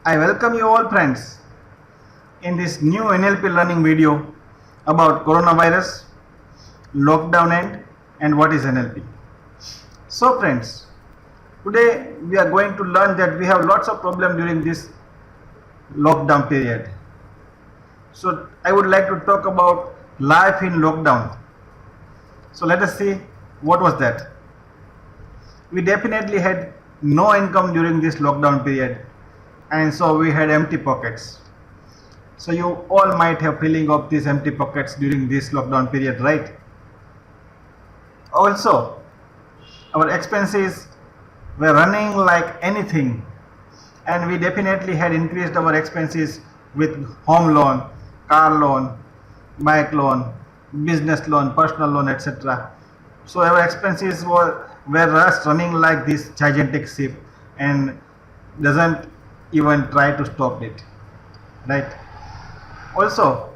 I welcome you all friends in this new NLP learning video about coronavirus, lockdown and what is NLP. So friends, today we are going to learn that we have lots of problems during this lockdown period. So I would like to talk about life in lockdown. So let us see what was that. We definitely had no income during this lockdown period, and so we had empty pockets. So you all might have feeling of these empty pockets during this lockdown period, right? Also, our expenses were running like anything, and we definitely had increased our expenses with home loan, car loan, bike loan, business loan, personal loan, etc. So our expenses were just running like this gigantic ship and doesn't even try to stop it, right? Also,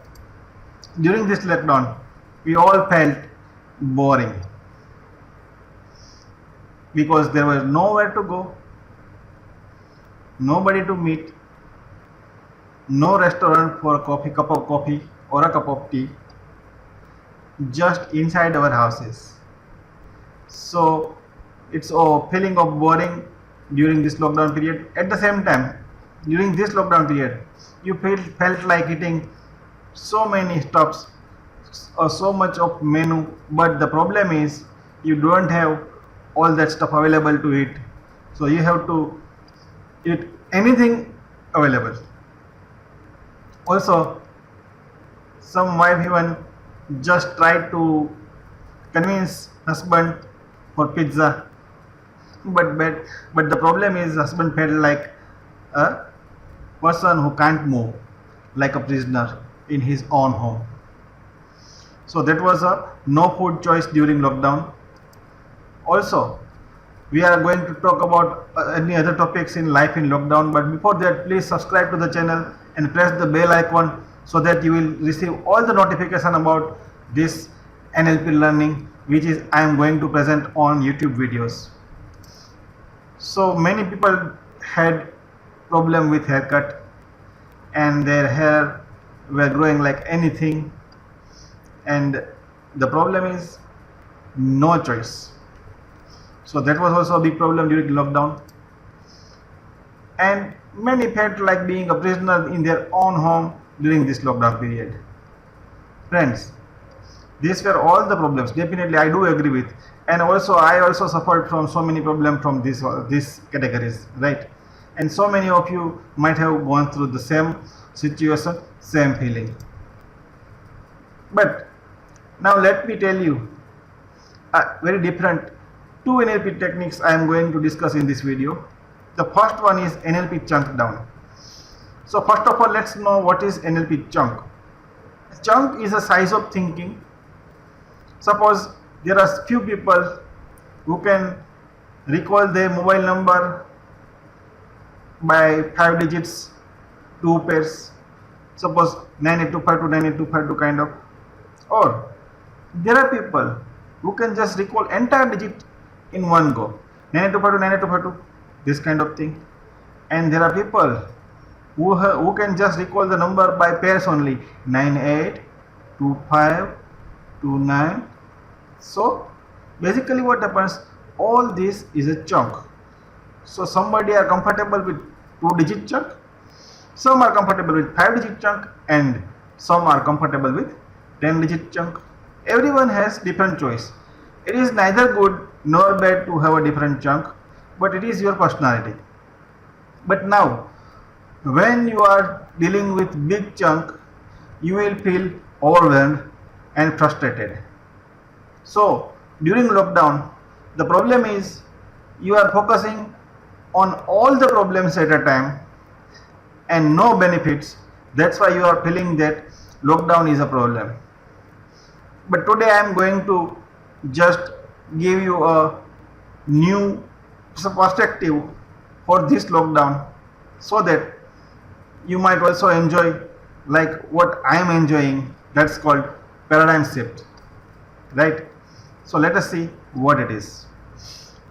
during this lockdown, we all felt boring because there was nowhere to go, nobody to meet, no restaurant for a cup of coffee or a cup of tea, just inside our houses. So it's a feeling of boring during this lockdown period. At the same time, during this lockdown period, you felt like eating so many stuffs or so much of menu, but the problem is you don't have all that stuff available to eat, so you have to eat anything available. Also, some wife even just tried to convince husband for pizza, but the problem is husband felt like a person who can't move, like a prisoner in his own home. So that was a no food choice during lockdown. Also, we are going to talk about any other topics in life in lockdown, but before that, please subscribe to the channel and press the bell icon so that you will receive all the notification about this NLP learning which is I am going to present on YouTube videos. So many people had problem with haircut and their hair were growing like anything, and the problem is no choice. So that was also a big problem during lockdown, and many felt like being a prisoner in their own home during this lockdown period. Friends, these were all the problems, definitely I do agree with, and also I also suffered from so many problems from these categories, right? And so many of you might have gone through the same situation, same feeling. But now let me tell you very different two NLP techniques I am going to discuss in this video. The first one is NLP Chunk Down. So first of all, let's know what is NLP Chunk. Chunk is a size of thinking. Suppose there are few people who can recall their mobile number by 5 digits, 2 pairs, suppose 9825 to 9825 kind of. Or there are people who can just recall entire digit in one go, 9825 to 9825, this kind of thing. And there are people who can just recall the number by pairs only, 982529. So basically what happens, all this is a chunk. So somebody are comfortable with 2-digit chunk, some are comfortable with 5-digit chunk, and some are comfortable with 10-digit chunk. Everyone has different choice. It is neither good nor bad to have a different chunk, but it is your personality. But now, when you are dealing with big chunk, you will feel overwhelmed and frustrated. So during lockdown, the problem is you are focusing on all the problems at a time and no benefits. That's why you are feeling that lockdown is a problem. But today I am going to just give you a new perspective for this lockdown so that you might also enjoy like what I am enjoying. That's called paradigm shift, right? So let us see what it is.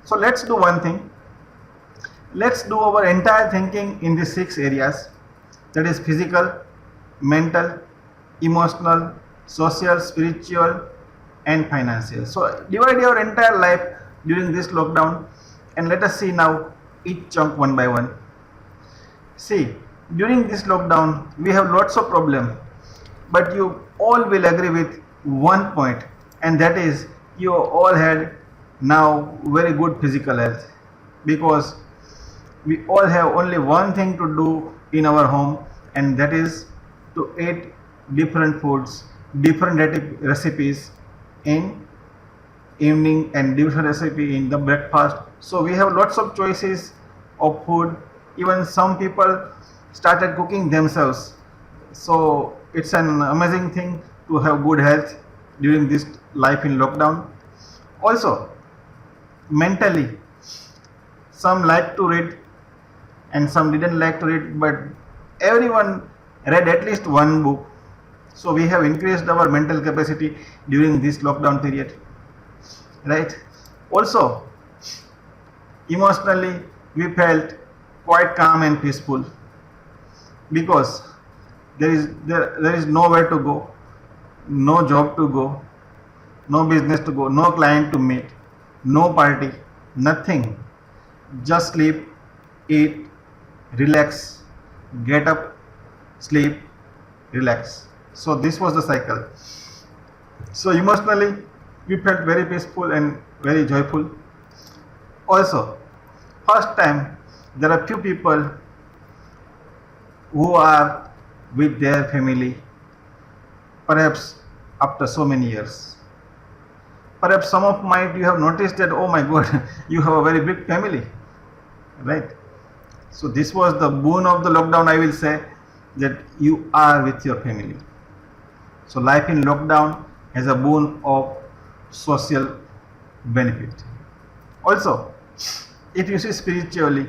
So let's do one thing. Let's do our entire thinking in these 6 areas, that is physical, mental, emotional, social, spiritual and financial. So divide your entire life during this lockdown and let us see now each chunk one by one. See, during this lockdown we have lots of problems, but you all will agree with one point, and that is you all had now very good physical health, because we all have only one thing to do in our home, and that is to eat different foods, different recipes in evening and different recipe in the breakfast. So we have lots of choices of food. Even some people started cooking themselves. So it's an amazing thing to have good health during this life in lockdown. Also, mentally, some like to read and some didn't like to read, but everyone read at least one book. So we have increased our mental capacity during this lockdown period, right? Also, emotionally we felt quite calm and peaceful, because there is nowhere to go, no job to go, no business to go, no client to meet, no party, nothing. Just sleep, eat, relax, get up, sleep, relax. So this was the cycle. So emotionally we felt very peaceful and very joyful. Also, first time there are few people who are with their family, perhaps after so many years. Perhaps some of might you have noticed that, oh my god, you have a very big family, right? So this was the boon of the lockdown, I will say, that you are with your family. So life in lockdown has a boon of social benefit. Also, if you see spiritually,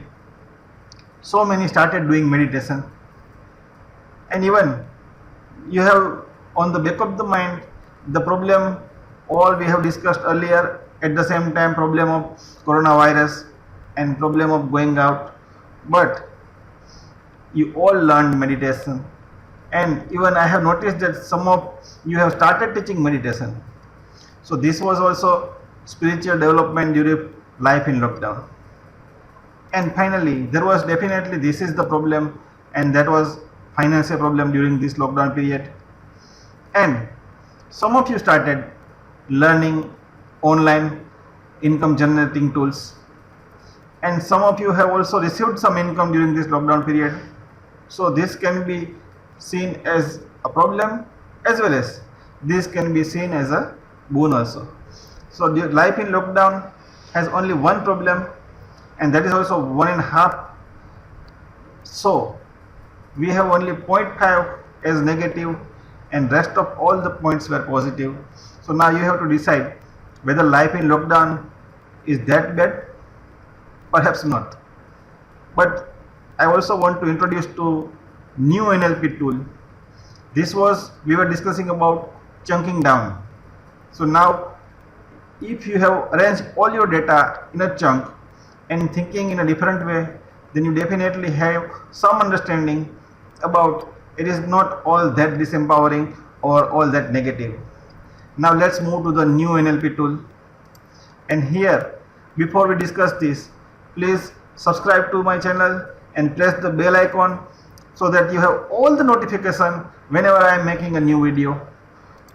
so many started doing meditation, and even you have on the back of the mind the problem all we have discussed earlier, at the same time problem of coronavirus and problem of going out, but you all learned meditation, and even I have noticed that some of you have started teaching meditation. So this was also spiritual development during life in lockdown. And finally, there was definitely, this is the problem, and that was financial problem during this lockdown period. And some of you started learning online income generating tools, and some of you have also received some income during this lockdown period. So this can be seen as a problem, as well as this can be seen as a boon also. So the life in lockdown has only one problem, and that is also 1.5. So we have only 0.5 as negative, and rest of all the points were positive. So now you have to decide whether life in lockdown is that bad. Perhaps not. But I also want to introduce to new NLP tool. This was, we were discussing about chunking down. So now if you have arranged all your data in a chunk and thinking in a different way, then you definitely have some understanding about it is not all that disempowering or all that negative. Now let's move to the new NLP tool. And here, before we discuss this, please subscribe to my channel and press the bell icon so that you have all the notification whenever I am making a new video,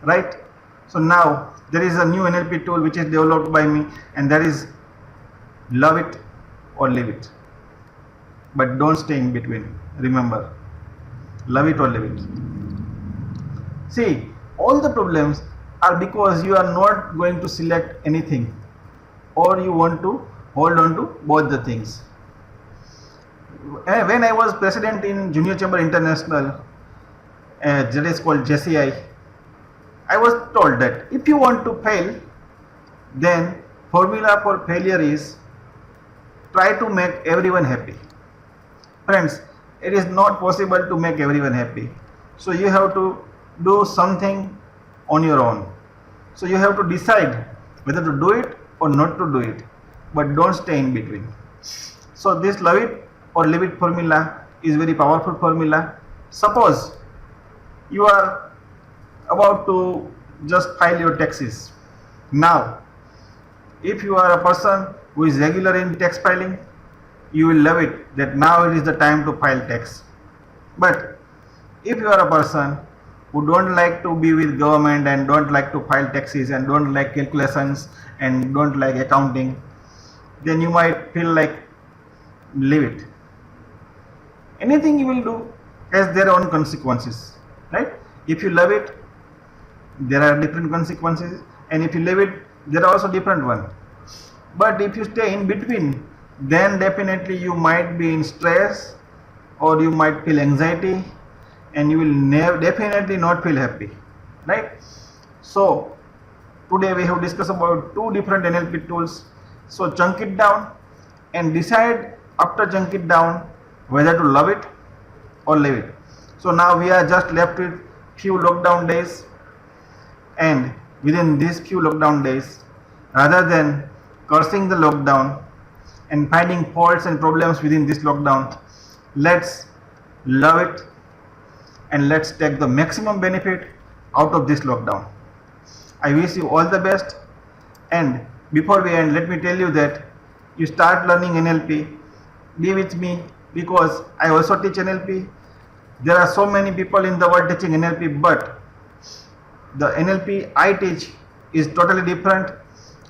right? So now there is a new NLP tool which is developed by me, and that is love it or leave it. But don't stay in between. Remember, love it or leave it. See, all the problems are because you are not going to select anything, or you want to hold on to both the things. When I was president in Junior Chamber International, that is called JCI, I was told that if you want to fail, then formula for failure is try to make everyone happy. Friends, it is not possible to make everyone happy. So you have to do something on your own. So you have to decide whether to do it or not to do it, but don't stay in between. So this love it or leave it formula is very powerful formula. Suppose you are about to just file your taxes. Now, if you are a person who is regular in tax filing, you will love it that now it is the time to file tax. But if you are a person who don't like to be with government and don't like to file taxes and don't like calculations and don't like accounting, then you might feel like leave it. Anything you will do has their own consequences, right? If you love it, there are different consequences, and if you leave it, there are also different ones. But if you stay in between, then definitely you might be in stress or you might feel anxiety and you will definitely not feel happy, right? So today we have discussed about two different NLP tools. So chunk it down and decide after chunk it down whether to love it or leave it. So now we are just left with few lockdown days, and within these few lockdown days, rather than cursing the lockdown and finding faults and problems within this lockdown, let's love it and let's take the maximum benefit out of this lockdown. I wish you all the best, and before we end, let me tell you that you start learning NLP, be with me, because I also teach NLP. There are so many people in the world teaching NLP, but the NLP I teach is totally different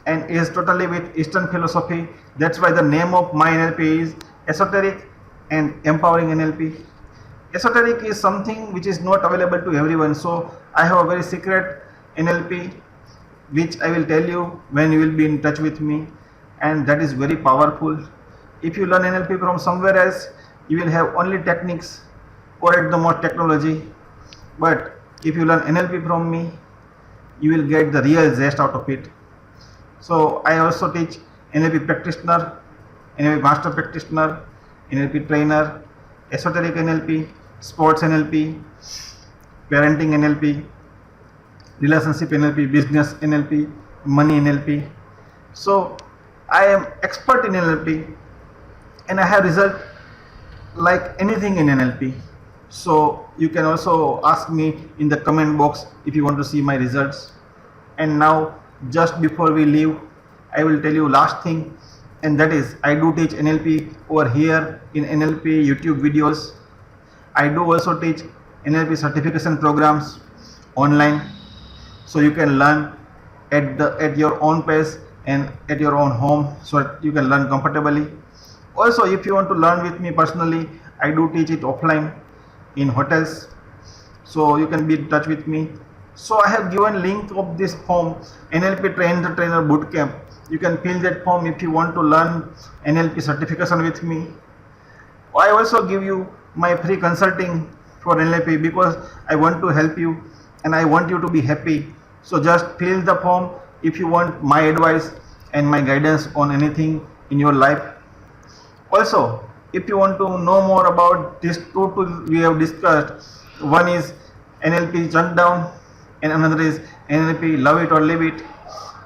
and is totally with Eastern philosophy. That's why the name of my NLP is Esoteric and Empowering NLP. Esoteric is something which is not available to everyone, so I have a very secret NLP which I will tell you when you will be in touch with me, and that is very powerful. If you learn NLP from somewhere else, you will have only techniques or at the most technology, but if you learn NLP from me, you will get the real zest out of it. So I also teach NLP practitioner, NLP master practitioner, NLP trainer, esoteric NLP, sports NLP, parenting NLP, relationship NLP, business NLP, money NLP. So I am expert in NLP and I have result like anything in NLP. So you can also ask me in the comment box if you want to see my results. And now, just before we leave, I will tell you last thing, and that is I do teach NLP over here in NLP YouTube videos. I do also teach NLP certification programs online, so you can learn at your own pace and at your own home, so that you can learn comfortably. Also, if you want to learn with me personally, I do teach it offline in hotels, so you can be in touch with me. So I have given link of this form, NLP Trainer Boot Camp. You can fill that form if you want to learn NLP certification with me. I also give you my free consulting for NLP because I want to help you and I want you to be happy. So just fill the form if you want my advice and my guidance on anything in your life. Also, if you want to know more about these two tools we have discussed, one is NLP Chunk Down and another is NLP Love It or Leave It.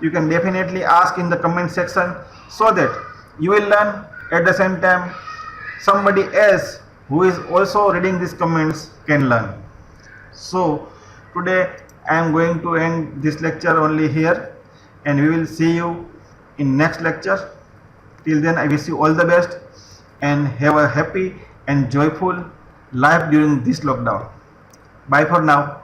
You can definitely ask in the comment section so that you will learn at the same time somebody else who is also reading these comments can learn. So today I am going to end this lecture only here, and we will see you in next lecture. Till then, I wish you all the best and have a happy and joyful life during this lockdown. Bye for now.